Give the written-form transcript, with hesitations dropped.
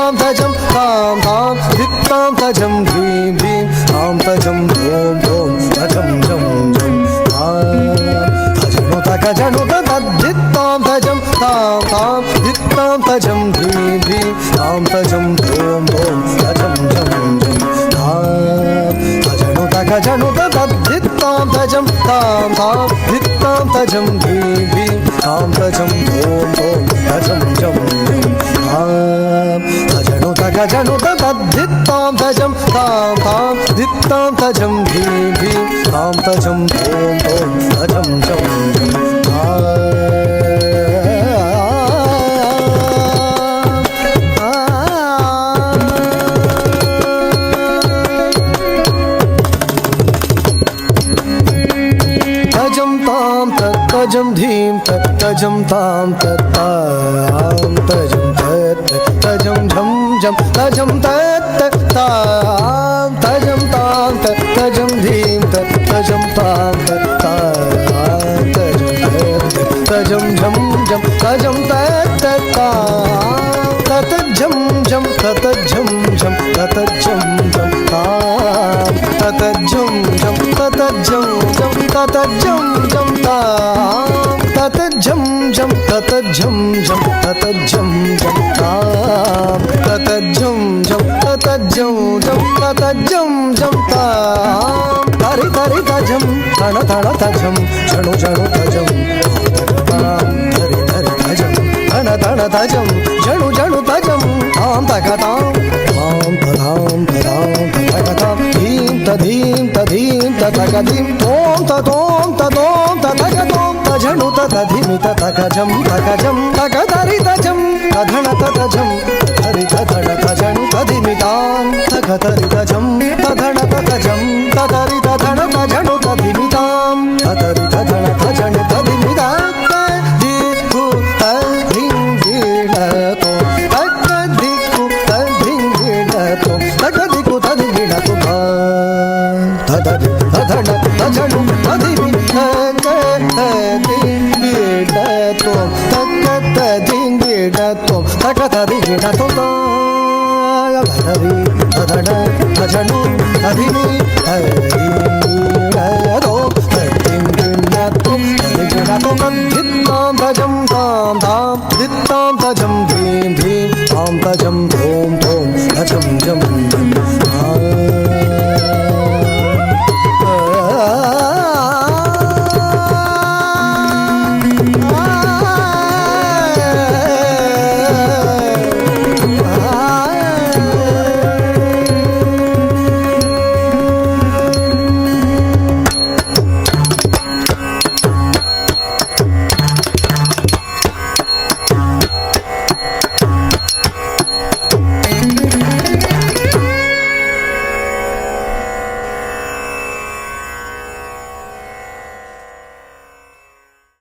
धित्तां तजं तां तां धित्तां तजं धीं धीं तां तजं धूं धूं तजं जं जं तजनु तजनु तद्धित्तां तजं तां तां धित्तां तजं धीं धीं तां तजं धूं धूं तजं जं जं तजनु तजनु तद्धित्तां तजं तां तां धित्तां तजं धीं धीं तां तजं धूं धूं तजं जं जं तजनु तजनु तद्धित्तां तजं तां तां धित्तां तजं धीं धीं तां तजं धूं धूं तजं जं जं तजं धीं तजं तां तां तजं तजं झं झं तजं तां तजं तां तजं धीं तजं तां तजं झं झं तजं तां ततझं झं ततझं झं ततझं झं ततझं झं ततझं झं ततझं झं ततझं झं ततझं झं ततझं झं ततझं झं ततझं झं ततझं झं तारि तारि तजं तण तण तजं झणु झणु तजं धरि धरि तजं तण तण तजं झणु झणु तजं तां तगतां तां तदां तदां तगतां धीं तधीं तधीं ततगधीं तों ततों ततों ततगतों तझणु ततधिमि ततगजं तगजं तगधरि तजं तधण ततजं धरि तधण तजणु तधिमि तां तगधरि तजं तधण ततजं तधरि तधण तजणु तधिमि तां तधरि तधण तजणु तधिमि तां तदिकु तधिं गिणतो तदिकु तधिं गिणतो तदिकु तधिं गिणतो तदधि तधण तजणु तधिमि धित्तां तजं तां तां धित्तां तजं धीं धीं तां तजं धूं धूं तजं जं